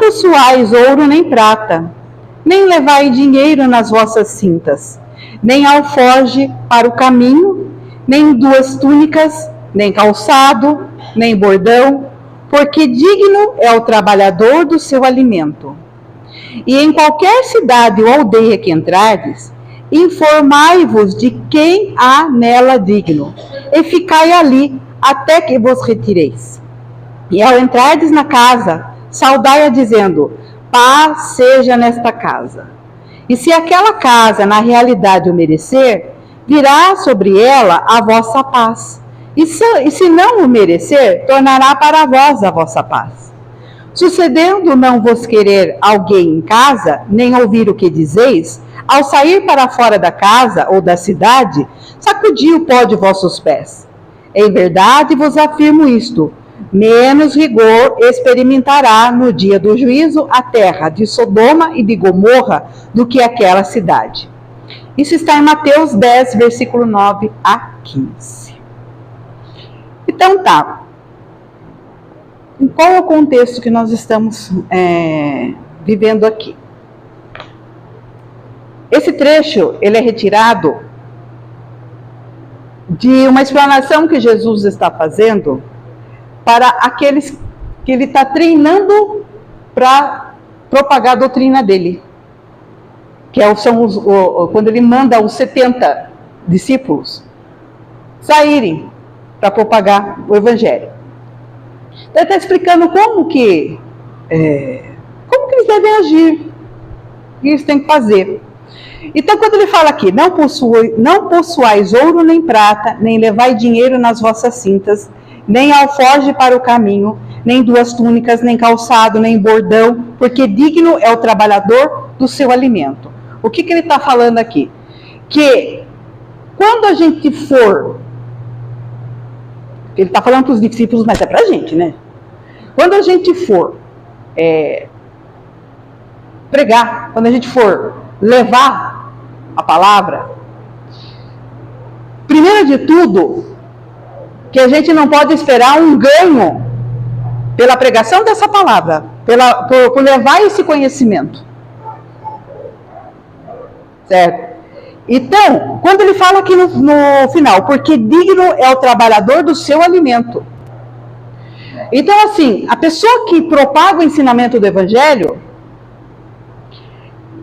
possuais ouro nem prata, nem levai dinheiro nas vossas cintas, nem alforje para o caminho, nem duas túnicas, nem calçado, nem bordão, porque digno é o trabalhador do seu alimento. E em qualquer cidade ou aldeia que entrardes, informai-vos de quem há nela digno, e ficai ali até que vos retireis. E ao entrardes na casa, saudai-a dizendo: paz seja nesta casa. E se aquela casa na realidade o merecer, virá sobre ela a vossa paz. E se não o merecer, tornará para vós a vossa paz. Sucedendo não vos querer alguém em casa, nem ouvir o que dizeis, ao sair para fora da casa ou da cidade, sacudi o pó de vossos pés. Em verdade vos afirmo isto: menos rigor experimentará no dia do juízo a terra de Sodoma e de Gomorra do que aquela cidade. Isso está em Mateus 10, versículo 9 a 15. Então tá. Qual é o contexto que nós estamos vivendo aqui? Esse trecho, ele é retirado de uma explanação que Jesus está fazendo para aqueles que ele está treinando para propagar a doutrina dele. Que quando ele manda os 70 discípulos saírem para propagar o evangelho. Então, ele está explicando como que eles devem agir, o que eles têm que fazer. Então, quando ele fala aqui: não possuais ouro nem prata, nem levai dinheiro nas vossas cintas, nem alforje para o caminho, nem duas túnicas, nem calçado, nem bordão, porque digno é o trabalhador do seu alimento. O que ele está falando aqui? Que quando a gente for... Ele está falando para os discípulos, mas é para a gente, né? Quando a gente for pregar, quando a gente for levar a palavra, primeiro de tudo, que a gente não pode esperar um ganho pela pregação dessa palavra, por levar esse conhecimento. Certo? Então, quando ele fala aqui no final, porque digno é o trabalhador do seu alimento. Então, assim, a pessoa que propaga o ensinamento do evangelho,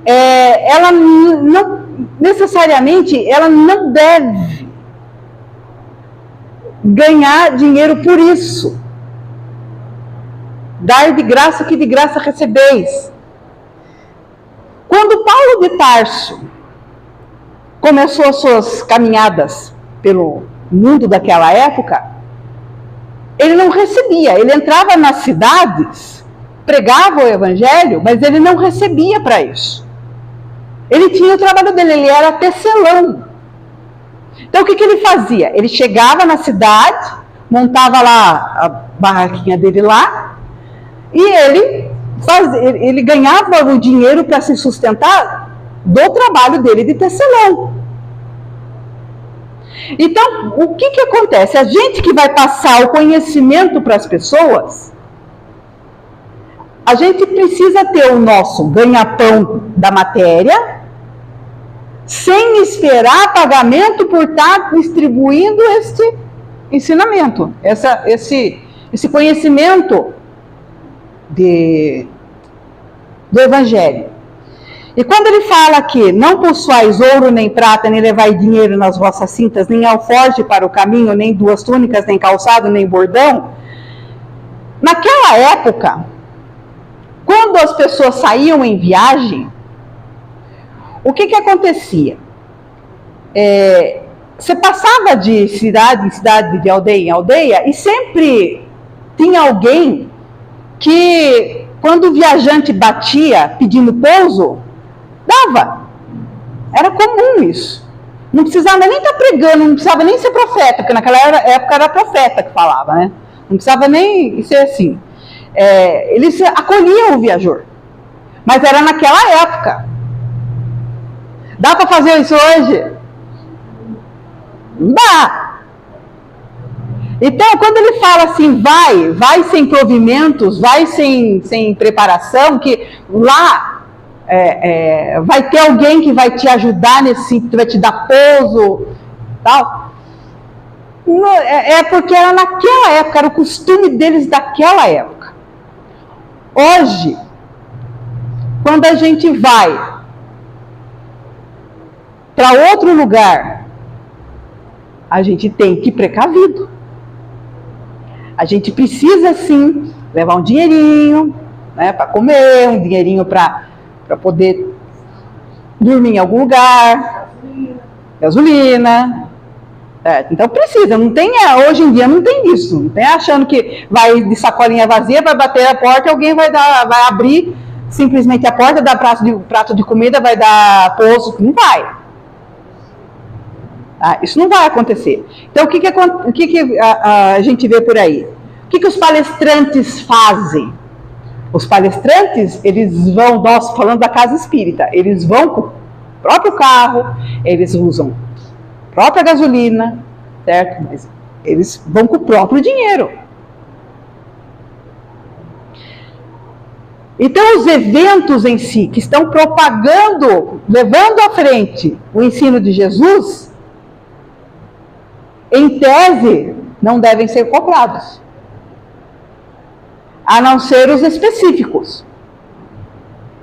ela não necessariamente, ela não deve ganhar dinheiro por isso. Dar de graça que de graça recebeis. Quando Paulo de Tarso começou as suas caminhadas pelo mundo daquela época, ele não recebia. Ele entrava nas cidades, pregava o evangelho, mas ele não recebia para isso. Ele tinha o trabalho dele, ele era tecelão. Então, o que ele fazia? Ele chegava na cidade, montava lá a barraquinha dele lá, e ele ganhava o dinheiro para se sustentar do trabalho dele de tecelão. Então, o que acontece? A gente que vai passar o conhecimento para as pessoas, a gente precisa ter o nosso ganha-pão da matéria, sem esperar pagamento por estar distribuindo este ensinamento, esse conhecimento do evangelho. E quando ele fala aqui: não possuais ouro nem prata, nem levai dinheiro nas vossas cintas, nem alforje para o caminho, nem duas túnicas, nem calçado, nem bordão. Naquela época, quando as pessoas saíam em viagem, o que acontecia? Você passava de cidade em cidade, de aldeia em aldeia, e sempre tinha alguém que, quando o viajante batia pedindo pouso, dava. Era comum isso. Não precisava nem estar pregando, não precisava nem ser profeta, porque naquela época era profeta que falava, né? Não precisava nem ser assim. Eles acolhiam o viajor. Mas era naquela época. Dá para fazer isso hoje? Não dá. Então, quando ele fala assim, vai sem provimentos, vai sem preparação, que lá vai ter alguém que vai te ajudar nesse, que vai te dar pouso, tal. É porque era naquela época, era o costume deles daquela época. Hoje, quando a gente vai para outro lugar, a gente tem que ir precavido. A gente precisa, sim, levar um dinheirinho, né, para comer, um dinheirinho para poder dormir em algum lugar, gasolina. Então precisa, não tem, hoje em dia não tem isso. Não tem achando que vai de sacolinha vazia, vai bater a porta e alguém vai abrir simplesmente a porta, dar prato de comida, vai dar pouso. Não vai. Isso não vai acontecer. Então, o que a gente vê por aí? O que os palestrantes fazem? Os palestrantes, eles vão, nós falando da casa espírita, eles vão com o próprio carro, eles usam a própria gasolina, certo? Mas eles vão com o próprio dinheiro. Então, os eventos em si, que estão propagando, levando à frente o ensino de Jesus, em tese, não devem ser cobrados, a não ser os específicos.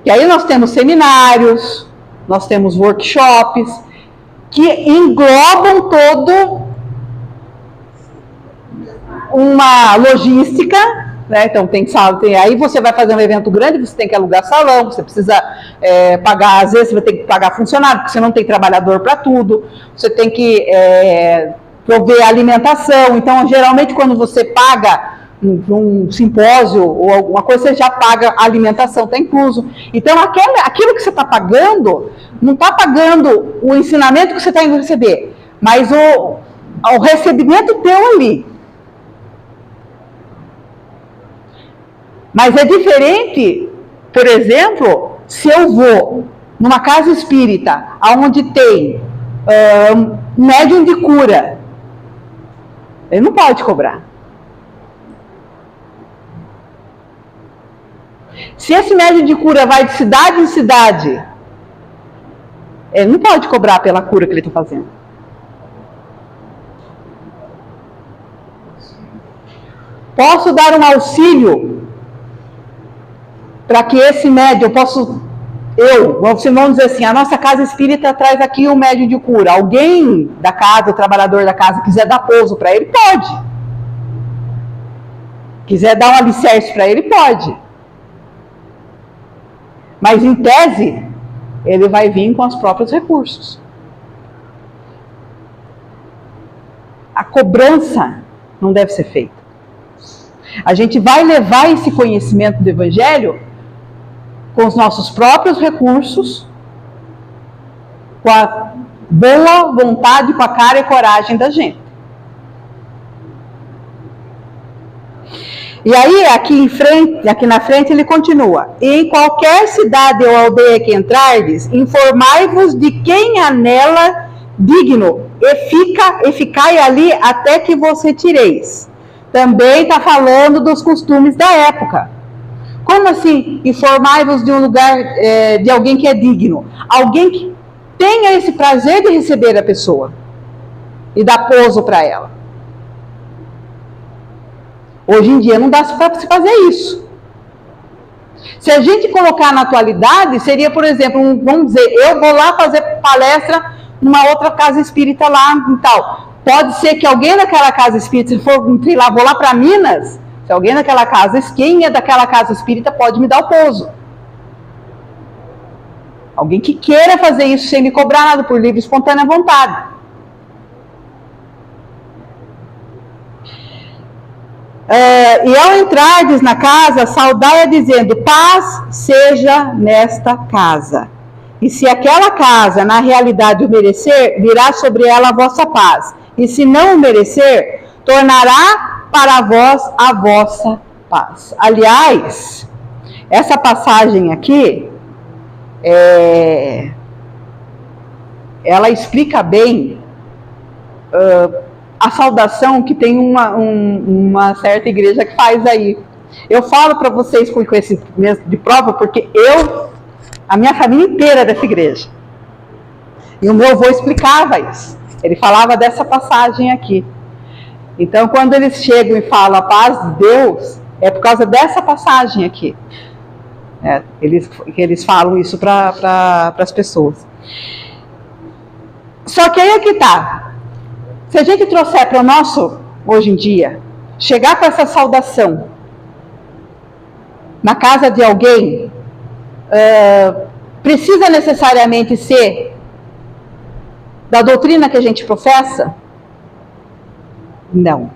E aí nós temos seminários, nós temos workshops, que englobam todo uma logística, né? Então aí você vai fazer um evento grande, você tem que alugar salão, você precisa pagar, às vezes você vai ter que pagar funcionário, porque você não tem trabalhador para tudo, você tem que prover alimentação. Então, geralmente, quando você paga um simpósio ou alguma coisa, você já paga a alimentação, está incluso. Então, aquilo que você está pagando, não está pagando o ensinamento que você está indo receber, mas o recebimento teu ali. Mas é diferente, por exemplo, se eu vou numa casa espírita, onde tem médium de cura, ele não pode cobrar. Se esse médium de cura vai de cidade em cidade, ele não pode cobrar pela cura que ele está fazendo. Posso dar um auxílio para que esse médium, vamos dizer assim, a nossa casa espírita traz aqui um médium de cura. Alguém da casa, o trabalhador da casa, quiser dar pouso para ele, pode. Quiser dar um alicerce para ele, pode. Mas, em tese, ele vai vir com os próprios recursos. A cobrança não deve ser feita. A gente vai levar esse conhecimento do Evangelho com os nossos próprios recursos, com a boa vontade, com a cara e coragem da gente. E aí, aqui na frente, ele continua. Em qualquer cidade ou aldeia que entrardes, informai-vos de quem há nela digno, e ficai ali até que vos retireis. Também está falando dos costumes da época. Como assim, informai-vos de um lugar, de alguém que é digno? Alguém que tenha esse prazer de receber a pessoa e dar pouso para ela. Hoje em dia não dá para se fazer isso. Se a gente colocar na atualidade, seria, por exemplo, vamos dizer, eu vou lá fazer palestra numa outra casa espírita lá e tal. Pode ser que alguém daquela casa espírita, se for, sei lá, vou lá para Minas, se alguém daquela casa, quem é daquela casa espírita pode me dar o pouso. Alguém que queira fazer isso sem me cobrar nada, por livre e espontânea vontade. E ao entrardes na casa, saudai-a dizendo, paz seja nesta casa. E se aquela casa, na realidade, o merecer, virá sobre ela a vossa paz. E se não o merecer, tornará para vós a vossa paz. Aliás, essa passagem aqui, ela explica bem a saudação que tem uma certa igreja que faz aí. Eu falo para vocês com conhecimento de prova, porque a minha família inteira é dessa igreja. E o meu avô explicava isso. Ele falava dessa passagem aqui. Então, quando eles chegam e falam a paz de Deus, é por causa dessa passagem aqui. Eles falam isso para as pessoas. Só que aí é que tá. Se a gente trouxer para o nosso, hoje em dia, chegar com essa saudação na casa de alguém, precisa necessariamente ser da doutrina que a gente professa? Não.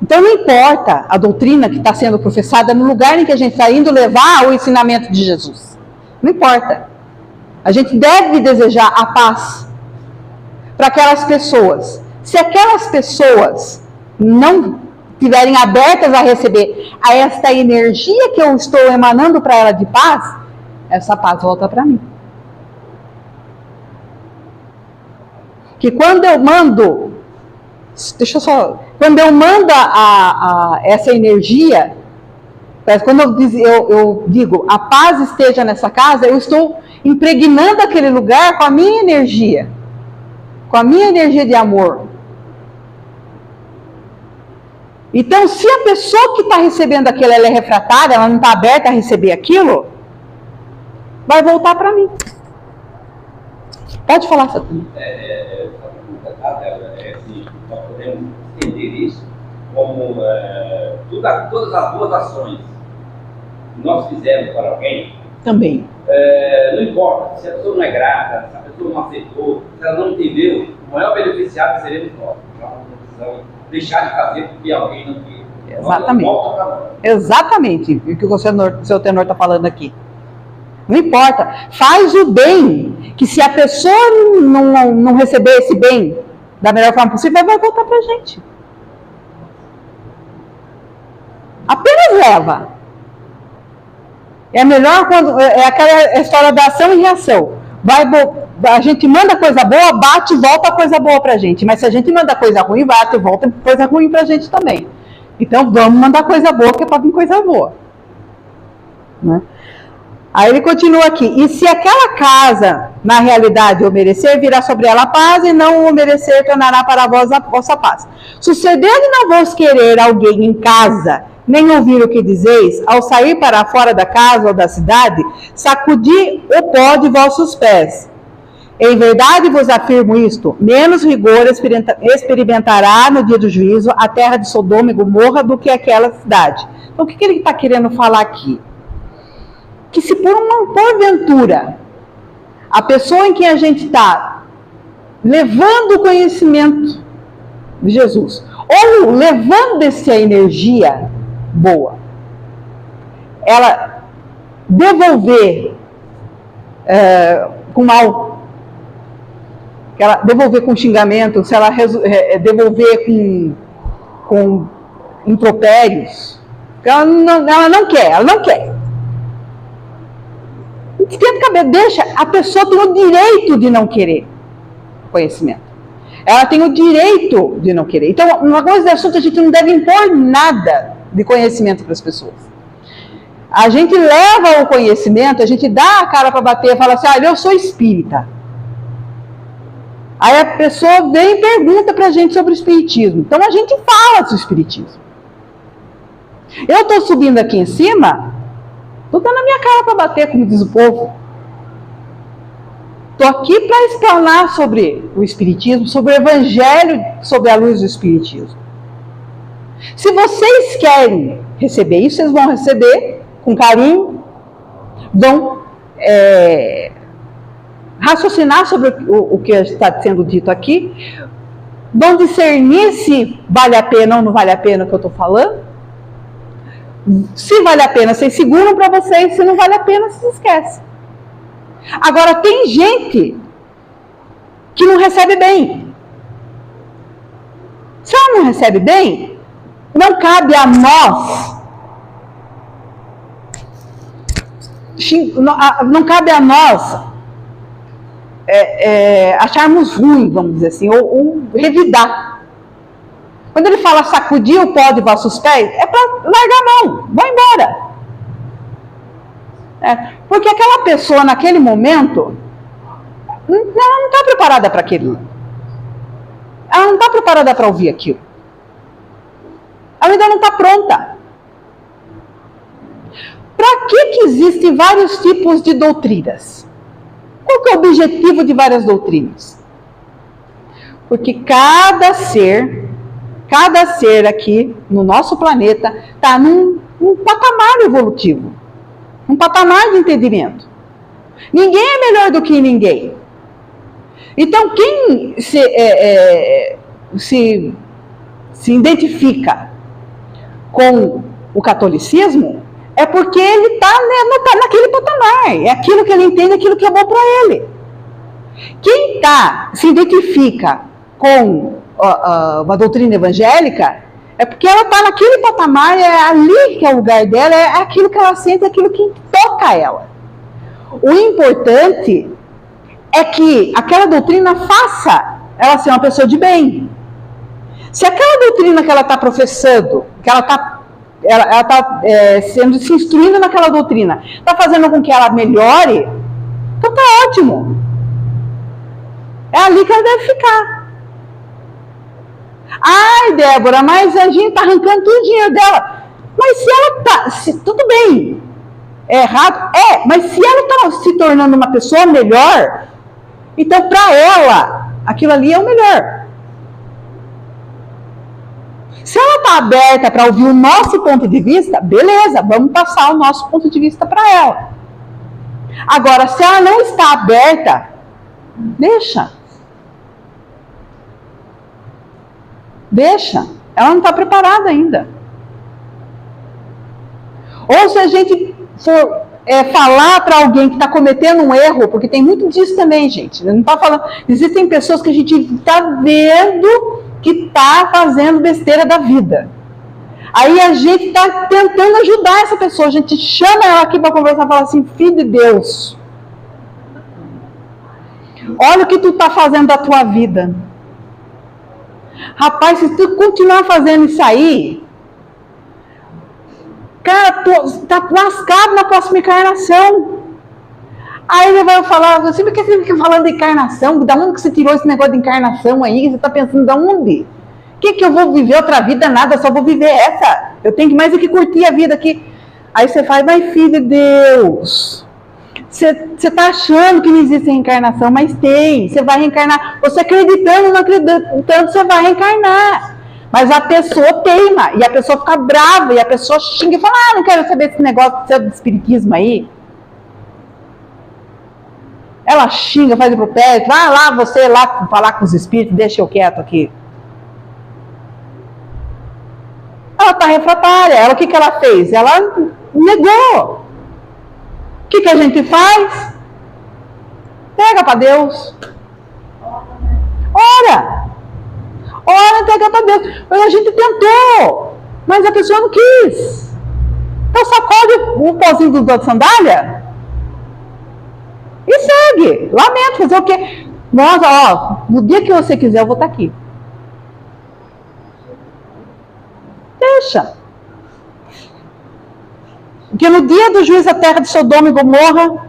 Então não importa a doutrina que está sendo professada no lugar em que a gente está indo levar o ensinamento de Jesus. Não importa. A gente deve desejar a paz para aquelas pessoas. Se aquelas pessoas não estiverem abertas a receber a esta energia que eu estou emanando para ela de paz, essa paz volta para mim. Que quando eu mando, quando eu mando essa energia, quando eu digo a paz esteja nessa casa, eu estou impregnando aquele lugar com a minha energia de amor. Então, se a pessoa que está recebendo aquilo ela é refratária, ela não está aberta a receber aquilo, vai voltar para mim. Pode falar, Satana. Nós podemos entender isso como todas as boas ações que nós fizemos para alguém. Também. Não importa se a pessoa não é grata, se a pessoa não aceitou, se ela não entendeu, o maior beneficiado seremos nós. Nós não precisamos deixar de fazer porque alguém não quer. Exatamente. Exatamente. O que o seu tenor está falando aqui. Não importa. Faz o bem, que se a pessoa não receber esse bem da melhor forma possível, vai voltar para a gente. Apenas leva. É melhor quando... É aquela história da ação e reação. A gente manda coisa boa, bate e volta coisa boa pra gente. Mas se a gente manda coisa ruim, bate e volta coisa ruim pra gente também. Então vamos mandar coisa boa, que é pra vir coisa boa. Né? Aí ele continua aqui. E se aquela casa, na realidade, o merecer, virá sobre ela a paz, e não o merecer, tornará para vós a vossa paz. Sucedendo não vos querer alguém em casa, nem ouvir o que dizeis, ao sair para fora da casa ou da cidade, sacudi o pó de vossos pés. Em verdade vos afirmo isto, menos rigor experimentará no dia do juízo a terra de Sodoma e Gomorra do que aquela cidade. Então o que ele está querendo falar aqui? Que se porventura a pessoa em quem a gente está levando o conhecimento de Jesus, ou levando essa energia boa, ela devolver com mal, ela devolver com xingamento, se ela devolver com impropérios, ela não quer. Deixa, a pessoa tem o direito de não querer conhecimento. Ela tem o direito de não querer. Então, uma coisa de assunto, a gente não deve impor nada de conhecimento para as pessoas. A gente leva o conhecimento, a gente dá a cara para bater e fala assim, eu sou espírita. Aí a pessoa vem e pergunta para a gente sobre o espiritismo. Então a gente fala sobre o espiritismo. Eu estou subindo aqui em cima, estou dando a minha cara para bater, como diz o povo. Estou aqui para explanar sobre o espiritismo, sobre o evangelho, sobre a luz do espiritismo. Se vocês querem receber isso, vocês vão receber com carinho, vão raciocinar sobre o que está sendo dito aqui, vão discernir se vale a pena ou não vale a pena o que eu estou falando. Se vale a pena, vocês seguram para vocês, se não vale a pena, vocês esquecem. Agora, tem gente que não recebe bem. Se ela não recebe bem, não cabe a nós, acharmos ruim, vamos dizer assim, ou revidar. Quando ele fala sacudir o pó de vossos pés, é para largar a mão, vai embora. Porque aquela pessoa naquele momento, ela não está preparada para aquilo. Ela não está preparada para ouvir aquilo. Ela ainda não está pronta. Para que existem vários tipos de doutrinas? Qual que é o objetivo de várias doutrinas? Porque cada ser aqui no nosso planeta está num patamar evolutivo, um patamar de entendimento. Ninguém é melhor do que ninguém. Então, quem se identifica com o catolicismo é porque ele está naquele patamar. É aquilo que ele entende, aquilo que é bom para ele. Quem se identifica com uma doutrina evangélica é porque ela está naquele patamar, é ali que é o lugar dela, é aquilo que ela sente, é aquilo que toca ela. O importante é que aquela doutrina faça ela ser uma pessoa de bem. Se aquela doutrina que ela está professando, que ela está se instruindo naquela doutrina, está fazendo com que ela melhore, então está ótimo. É ali que ela deve ficar. Ai, Débora, mas a gente está arrancando todo o dinheiro dela. Mas se ela está, tudo bem, é errado? Mas se ela está se tornando uma pessoa melhor, então para ela, aquilo ali é o melhor. Se ela está aberta para ouvir o nosso ponto de vista, beleza, vamos passar o nosso ponto de vista para ela. Agora, se ela não está aberta, deixa. Ela não está preparada ainda. Ou se a gente for falar para alguém que está cometendo um erro, porque tem muito disso também, gente. Não está falando. Existem pessoas que a gente está vendo que está fazendo besteira da vida. Aí a gente está tentando ajudar essa pessoa. A gente chama ela aqui para conversar e fala assim: filho de Deus, olha o que tu está fazendo da tua vida. Rapaz, se tu continuar fazendo isso aí, cara, tu tá lascado na próxima encarnação. Aí ele vai falar assim: por que você fica falando de encarnação? Da onde que você tirou esse negócio de encarnação aí? Você tá pensando de onde? Que eu vou viver outra vida? Nada, só vou viver essa. Eu tenho mais é que curtir a vida aqui. Aí você fala: mas filho de Deus, você está achando que não existe reencarnação, mas tem. Você vai reencarnar. Você acreditando ou não acreditando, você vai reencarnar. Mas a pessoa teima, e a pessoa fica brava, e a pessoa xinga e fala: não quero saber desse negócio de espiritismo aí. Ela xinga, faz pro pé, vai lá, você lá falar com os espíritos, deixa eu quieto aqui. Ela está refratária. Ela, o que ela fez? Ela negou. O que a gente faz? Pega para Deus. Ora, pega para Deus. Mas a gente tentou, mas a pessoa não quis. Então sacode o pozinho da sandália e segue. Lamento, fazer o quê? Nossa, no dia que você quiser eu vou estar aqui. Deixa. Porque no dia do juízo da terra de Sodoma e Gomorra,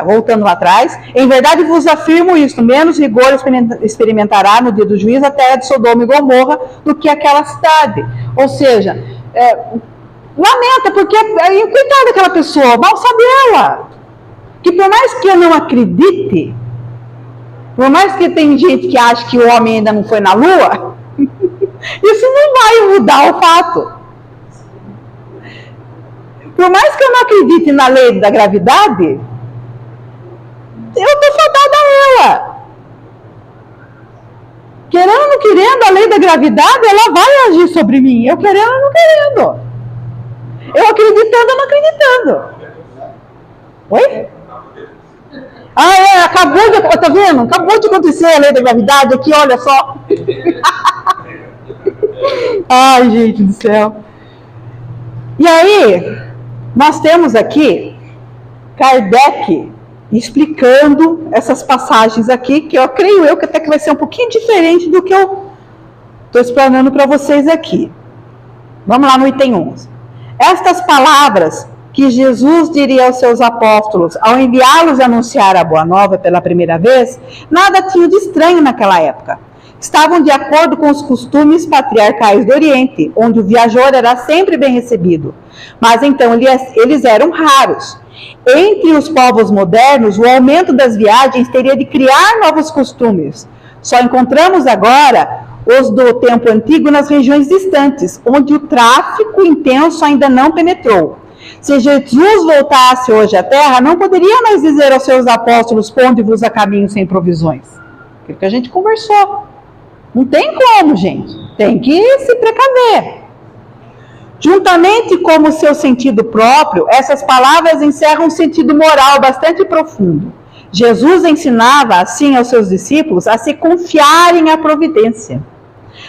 voltando lá atrás, em verdade vos afirmo isto: menos rigor experimentará no dia do juízo a terra de Sodoma e Gomorra do que aquela cidade. Ou seja, lamenta, porque coitada daquela pessoa, mal sabe ela, que por mais que eu não acredite, por mais que tem gente que acha que o homem ainda não foi na lua, isso não vai mudar o fato. Por mais que eu não acredite na lei da gravidade, eu estou fadada a ela. Querendo ou não querendo, a lei da gravidade, ela vai agir sobre mim. Eu querendo ou não querendo. Eu acreditando ou não acreditando. Oi? Acabou de... Tá vendo? Acabou de acontecer a lei da gravidade aqui, olha só. Ai, gente do céu. E aí, nós temos aqui Kardec explicando essas passagens aqui, que eu creio que até que vai ser um pouquinho diferente do que eu Estou explanando para vocês aqui. Vamos lá no item 11. Estas palavras que Jesus diria aos seus apóstolos ao enviá-los a anunciar a Boa Nova pela primeira vez, nada tinham de estranho naquela época. Estavam de acordo com os costumes patriarcais do Oriente, onde o viajor era sempre bem recebido. Mas então eles eram raros. Entre os povos modernos, o aumento das viagens teria de criar novos costumes. Só encontramos agora os do tempo antigo nas regiões distantes, onde o tráfico intenso ainda não penetrou. Se Jesus voltasse hoje à Terra, não poderia mais dizer aos seus apóstolos: ponde-vos a caminho sem provisões. Aquilo que a gente conversou. Não tem como, gente. Tem que se precaver. Juntamente com o seu sentido próprio, essas palavras encerram um sentido moral bastante profundo. Jesus ensinava, assim, aos seus discípulos a se confiarem à providência.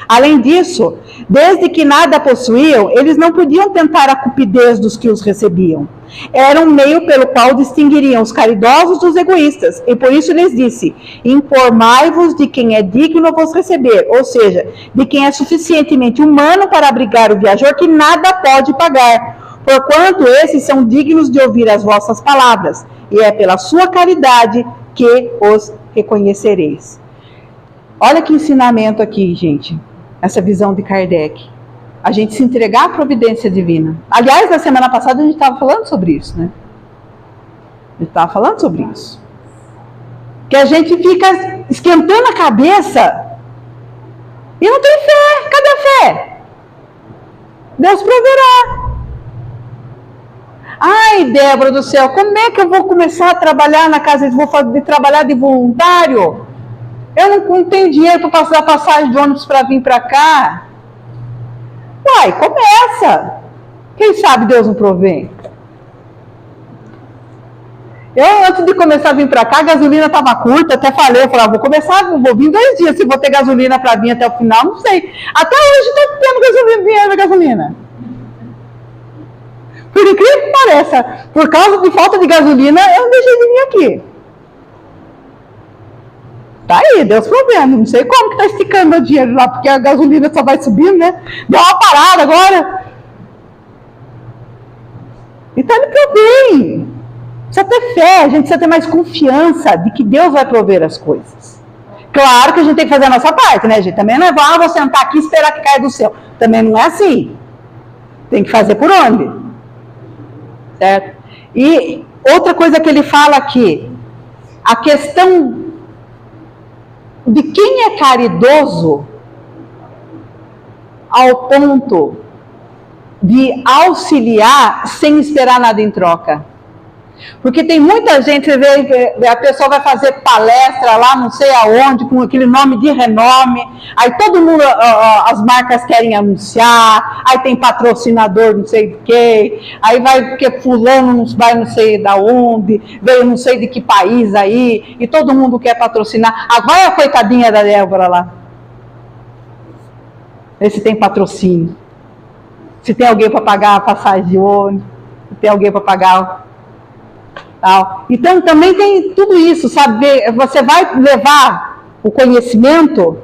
Além disso, desde que nada possuíam, eles não podiam tentar a cupidez dos que os recebiam. Era um meio pelo qual distinguiriam os caridosos dos egoístas, e por isso lhes disse: informai-vos de quem é digno vos receber, ou seja, de quem é suficientemente humano para abrigar o viajor que nada pode pagar, porquanto esses são dignos de ouvir as vossas palavras, e é pela sua caridade que os reconhecereis. Olha que ensinamento aqui, gente, essa visão de Kardec. A gente se entregar à providência divina. Aliás, na semana passada a gente estava falando sobre isso, né? A gente estava falando sobre isso. Que a gente fica esquentando a cabeça e não tem fé. Cadê a fé? Deus proverá. Ai, Débora do céu, como é que eu vou começar a trabalhar na casa? Vou trabalhar de voluntário? Eu não tenho dinheiro para passar a passagem de ônibus para vir para cá. Uai, começa. Quem sabe Deus não provém. Eu, antes de começar a vir para cá, a gasolina estava curta, até falei, vou vir 2 dias, se vou ter gasolina para vir até o final, não sei. Até hoje estou tendo dinheiro da gasolina. Por incrível que pareça, por causa de falta de gasolina, eu deixei de vir aqui. Tá aí, Deus provendo. Não sei como que tá esticando o dinheiro lá, porque a gasolina só vai subindo, né? Deu uma parada agora. Então ele provém. Precisa ter fé, a gente precisa ter mais confiança de que Deus vai prover as coisas. Claro que a gente tem que fazer a nossa parte, né, gente? Também não é, vou sentar aqui e esperar que caia do céu. Também não é assim. Tem que fazer por onde? Certo? E outra coisa que ele fala aqui, a questão de quem é caridoso ao ponto de auxiliar sem esperar nada em troca. Porque tem muita gente, você vê, a pessoa vai fazer palestra lá, não sei aonde, com aquele nome de renome, aí todo mundo, as marcas querem anunciar, aí tem patrocinador não sei de quê, aí vai porque fulano vai não sei da onde, veio não sei de que país aí, e todo mundo quer patrocinar. Agora a coitadinha da Débora lá. Vê se tem patrocínio. Se tem alguém para pagar a passagem de ônibus, se tem alguém para pagar... Tal. Então também tem tudo isso, sabe? Você vai levar o conhecimento,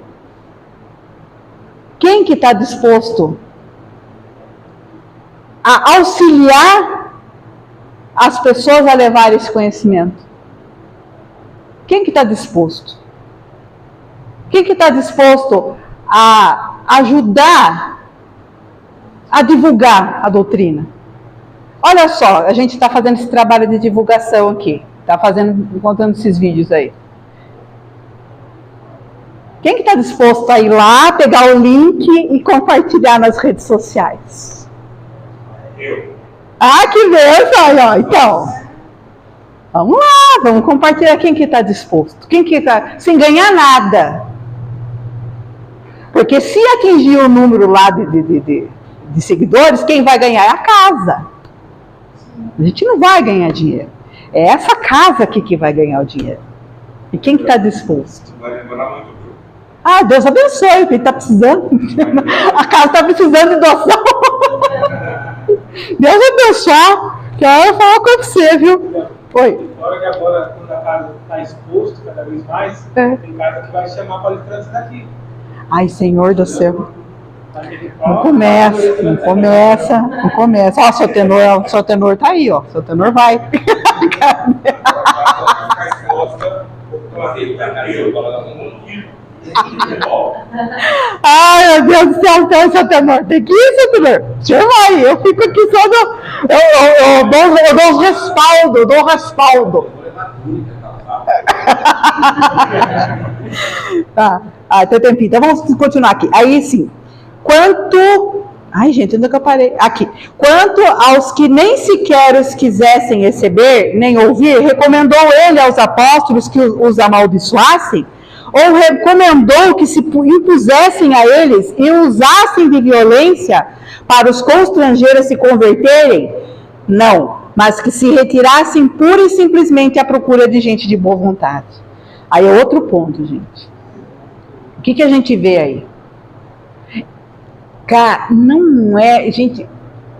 quem que está disposto a auxiliar as pessoas a levar esse conhecimento? Quem que está disposto? Quem que está disposto a ajudar a divulgar a doutrina? Olha só, a gente está fazendo esse trabalho de divulgação aqui. Está contando esses vídeos aí. Quem que está disposto a ir lá, pegar o link e compartilhar nas redes sociais? Eu. Ah, que beleza! Então, vamos lá, vamos compartilhar. Quem que está disposto? Quem que está sem ganhar nada? Porque se atingir o número lá de seguidores, quem vai ganhar é a casa. A gente não vai ganhar dinheiro. É essa casa aqui que vai ganhar o dinheiro. E quem que está disposto? Vai demorar muito. Ah, Deus abençoe, quem está precisando. A casa está precisando de doação. Deus abençoe. Quero falar com você, viu? Oi. Fora que agora, quando a casa está exposto cada vez mais, tem casa que vai chamar palestrantes daqui. Ai, Senhor do céu. Não começa. Ó, seu tenor tá aí, ó. Seu tenor vai. Ai, meu Deus do céu, então, seu tenor. Tem que ir, seu tenor. O senhor vai. Eu fico aqui só eu dou respaldo. Tá. Tem tempinho. Então vamos continuar aqui. Aí sim. Ai, gente, onde é que eu parei? Aqui. Quanto aos que nem sequer os quisessem receber, nem ouvir, recomendou ele aos apóstolos que os amaldiçoassem? Ou recomendou que se impusessem a eles e usassem de violência para os constranger a se converterem? Não, mas que se retirassem pura e simplesmente à procura de gente de boa vontade. Aí é outro ponto, gente. O que a gente vê aí? Cara, não é... Gente,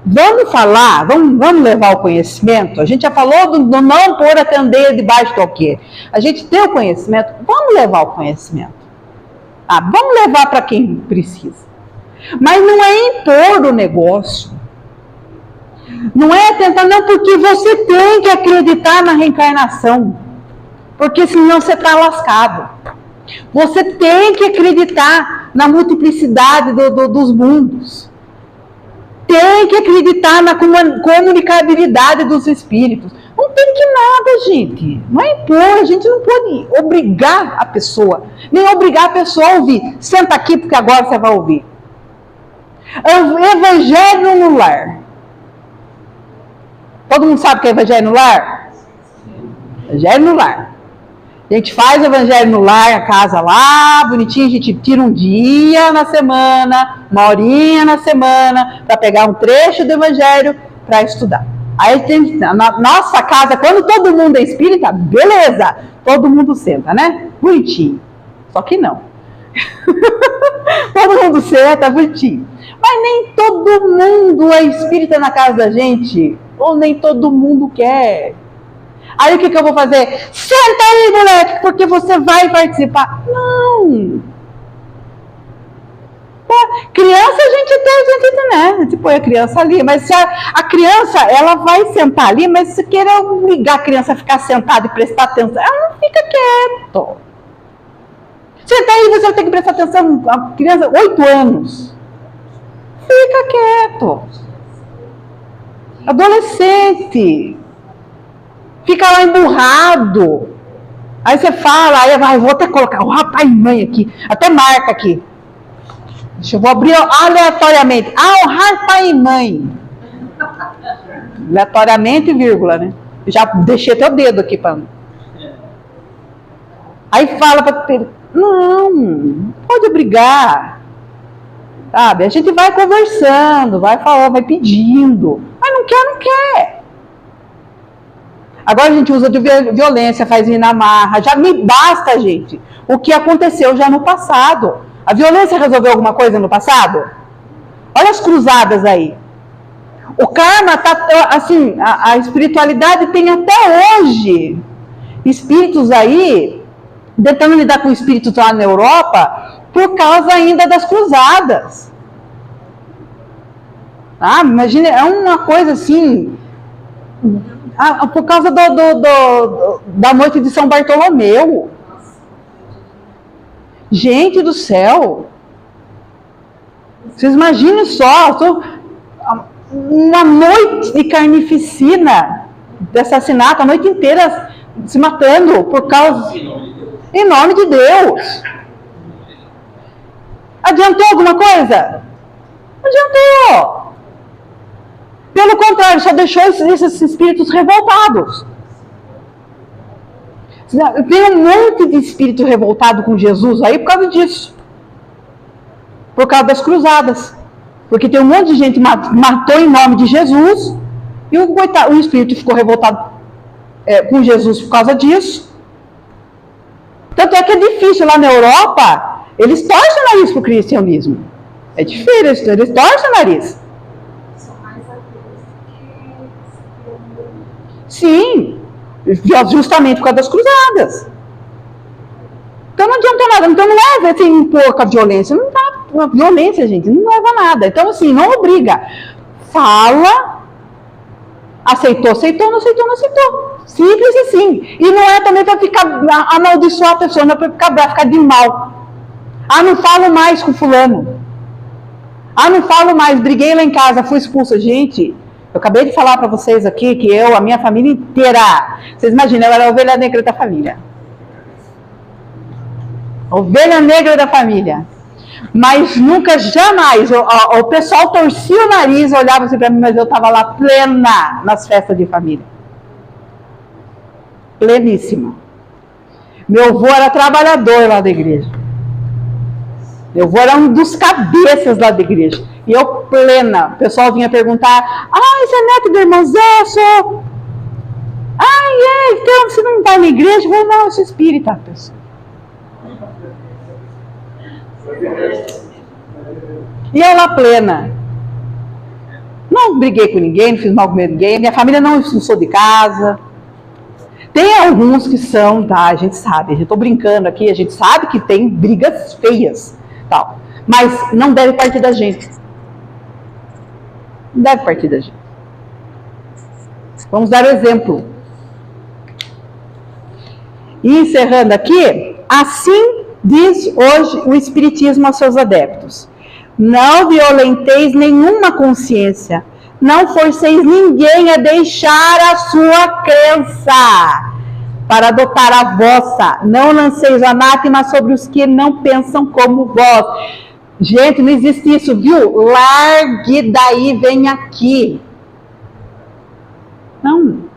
vamos falar, vamos levar o conhecimento. A gente já falou do não pôr a candeia debaixo do alqueire. A gente tem o conhecimento, vamos levar o conhecimento. Vamos levar para quem precisa. Mas não é impor o negócio. Não é tentar, não, porque você tem que acreditar na reencarnação. Porque senão você está lascado. Você tem que acreditar na multiplicidade dos mundos. Tem que acreditar na comunicabilidade dos espíritos. Não tem que nada, gente. Não é impor, a gente não pode obrigar a pessoa. Nem obrigar a pessoa a ouvir. Senta aqui porque agora você vai ouvir. Evangelho no lar. Todo mundo sabe o que é evangelho no lar? Evangelho no lar. A gente faz o evangelho no lar, a casa lá, bonitinho, a gente tira um dia na semana, uma horinha na semana, para pegar um trecho do evangelho para estudar. Aí tem, na nossa casa, quando todo mundo é espírita, beleza, todo mundo senta, né? Bonitinho. Só que não. Todo mundo senta, bonitinho. Mas nem todo mundo é espírita na casa da gente, ou nem todo mundo quer. Aí o que eu vou fazer? Senta aí, moleque, porque você vai participar. Não. Criança a gente, né? A gente põe a criança ali, mas se a criança, ela vai sentar ali, mas se querer obrigar a criança a ficar sentada e prestar atenção, ela não fica quieta. Senta aí, você vai ter que prestar atenção. A criança, 8 anos. Fica quieto. Adolescente. Fica lá emburrado. Aí você fala, aí eu vou até colocar o rapaz e mãe aqui, até marca aqui. Deixa eu vou abrir aleatoriamente. O rapaz e mãe. Aleatoriamente, vírgula, né? Eu já deixei até o dedo aqui para. Aí fala para ele, não pode obrigar. Sabe? A gente vai conversando, vai falando, vai pedindo. Mas não quer. Agora a gente usa de violência, faz ir na marra. Já me basta, gente, o que aconteceu já no passado. A violência resolveu alguma coisa no passado? Olha as cruzadas aí. O karma tá assim, a espiritualidade tem até hoje espíritos aí tentando lidar com espíritos lá na Europa por causa ainda das cruzadas. Imagina, é uma coisa assim. Por causa da noite de São Bartolomeu. Gente do céu. Vocês imaginem só. Uma noite de carnificina, de assassinato, a noite inteira se matando por causa... Em nome de Deus. Adiantou alguma coisa? Adiantou. Pelo contrário, só deixou esses espíritos revoltados. Tem um monte de espírito revoltado com Jesus aí por causa disso. Por causa das cruzadas. Porque tem um monte de gente que matou em nome de Jesus e o espírito ficou revoltado com Jesus por causa disso. Tanto é que é difícil lá na Europa, eles torcem o nariz para o cristianismo. É difícil, eles torcem o nariz. Sim, justamente por causa das cruzadas. Então não adianta nada. Então não é assim, pouca violência. Não dá violência, gente. Não leva a nada. Então, assim, não obriga. Fala. Aceitou, aceitou, não aceitou, não aceitou. Simples assim. E não é também para ficar amaldiçoar a pessoa, não é para ficar bravo, ficar de mal. Ah, não falo mais com fulano. Ah, não falo mais, briguei lá em casa, fui expulsa. Gente, eu acabei de falar para vocês aqui que eu, a minha família inteira, vocês imaginam, eu era a ovelha negra da família. Ovelha negra da família. Mas nunca, jamais, o pessoal torcia o nariz, olhava assim para mim, mas eu estava lá plena nas festas de família. Pleníssima. Meu avô era trabalhador lá da igreja. Meu avô era um dos cabeças lá da igreja. E eu plena. O pessoal vinha perguntar, você é neto do irmão Zé? Sou. Então você não vai na igreja? Eu falei, não, eu sou espírita, pessoal. E eu lá plena. Não briguei com ninguém, não fiz mal com ninguém. Minha família não expulsou de casa. Tem alguns que são, tá? A gente sabe, eu tô brincando aqui, a gente sabe que tem brigas feias, tal. Mas não deve partir da gente. Não deve partir da gente. Vamos dar o exemplo. E encerrando aqui, assim diz hoje o Espiritismo aos seus adeptos: não violenteis nenhuma consciência, não forceis ninguém a deixar a sua crença para adotar a vossa, não lanceis o anátema sobre os que não pensam como vós. Gente, não existe isso, viu? Largue daí, vem aqui. Não.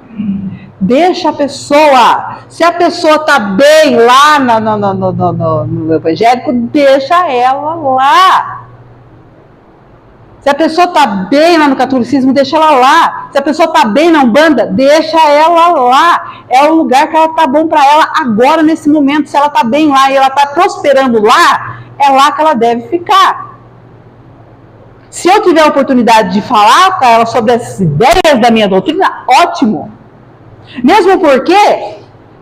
Deixa a pessoa. Se a pessoa está bem lá no evangélico, deixa ela lá. Se a pessoa está bem lá no catolicismo, deixa ela lá. Se a pessoa está bem na Umbanda, deixa ela lá. É o lugar que ela está bom para ela agora, nesse momento. Se ela está bem lá e ela está prosperando lá, é lá que ela deve ficar. Se eu tiver a oportunidade de falar para ela sobre as ideias da minha doutrina, ótimo. Mesmo porque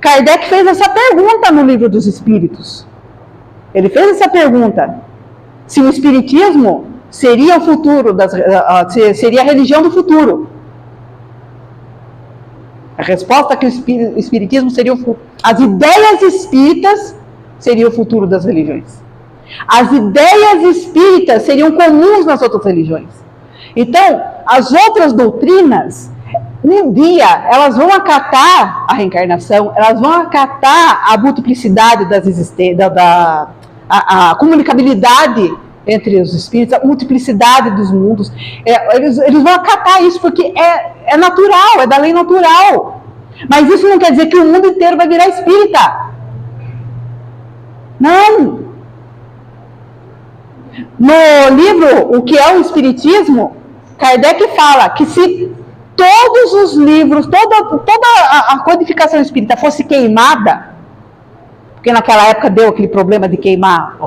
Kardec fez essa pergunta no Livro dos Espíritos. Ele fez essa pergunta. Se o Espiritismo seria o futuro, seria a religião do futuro. A resposta é que o Espiritismo seria o futuro. As ideias espíritas seriam o futuro das religiões. As ideias espíritas seriam comuns nas outras religiões. Então, as outras doutrinas, um dia, elas vão acatar a reencarnação, elas vão acatar a multiplicidade das existências, a comunicabilidade entre os espíritos, a multiplicidade dos mundos. Eles vão acatar isso porque é natural, é da lei natural. Mas isso não quer dizer que o mundo inteiro vai virar espírita. Não. No livro O que é o Espiritismo, Kardec fala que se todos os livros, toda a codificação espírita fosse queimada, porque naquela época deu aquele problema de queimar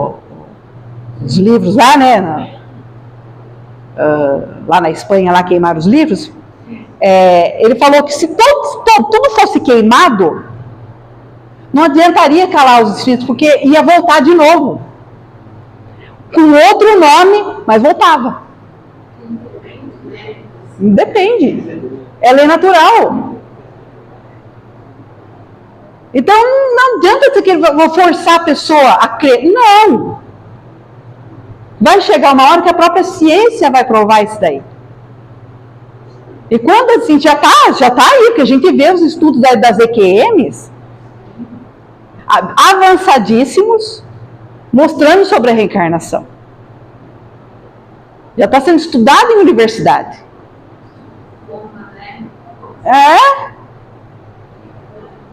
os livros lá, né? Lá na Espanha, lá queimaram os livros. Ele falou que se tudo fosse queimado, não adiantaria calar os espíritos, porque ia voltar de novo. Com outro nome, mas voltava. Depende. É lei natural. Então, não adianta dizer que eu vou forçar a pessoa a crer. Não. Vai chegar uma hora que a própria ciência vai provar isso daí. E quando assim, já tá aí, que a gente vê os estudos das EQMs avançadíssimos, mostrando sobre a reencarnação. Já está sendo estudado em universidade.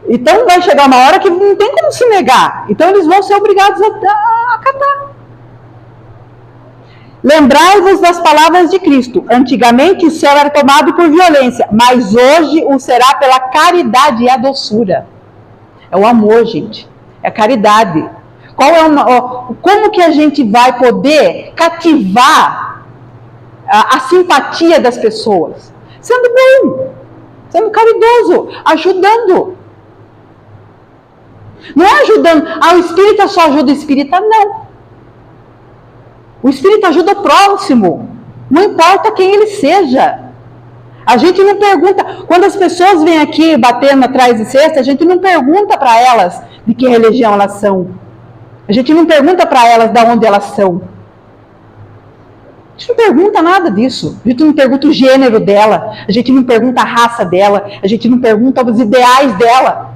Então vai chegar uma hora que não tem como se negar. Então eles vão ser obrigados a acatar. Lembrai-vos das palavras de Cristo. Antigamente o céu era tomado por violência, mas hoje o será pela caridade e a doçura. É o amor, gente. É a caridade. Como que a gente vai poder cativar a simpatia das pessoas? Sendo bom, sendo caridoso, ajudando. Não é ajudando, o espírita só ajuda o espírita, não. O espírita ajuda o próximo, não importa quem ele seja. A gente não pergunta, quando as pessoas vêm aqui batendo atrás de cesta, a gente não pergunta para elas de que religião elas são. A gente não pergunta para elas de onde elas são. A gente não pergunta nada disso. A gente não pergunta o gênero dela, a gente não pergunta a raça dela, a gente não pergunta os ideais dela.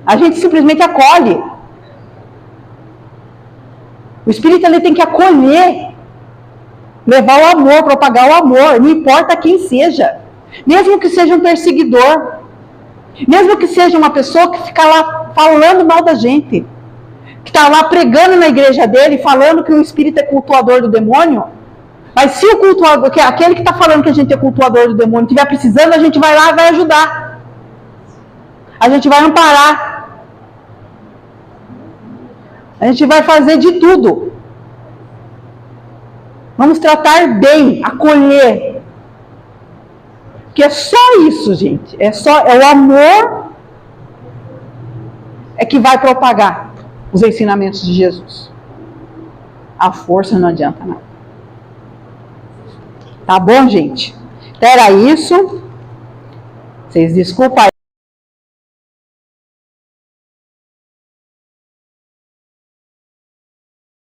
A gente simplesmente acolhe. O espírita ele tem que acolher, levar o amor, propagar o amor, não importa quem seja. Mesmo que seja um perseguidor, mesmo que seja uma pessoa que fica lá falando mal da gente, que está lá pregando na igreja dele, falando que o espírito é cultuador do demônio. Mas se o cultuador, aquele que está falando que a gente é cultuador do demônio, estiver precisando, a gente vai lá e vai ajudar. A gente vai amparar. A gente vai fazer de tudo. Vamos tratar bem, acolher. Porque é só isso, gente. É o amor é que vai propagar os ensinamentos de Jesus. A força não adianta nada. Tá bom, gente? Então era isso. Vocês desculpem.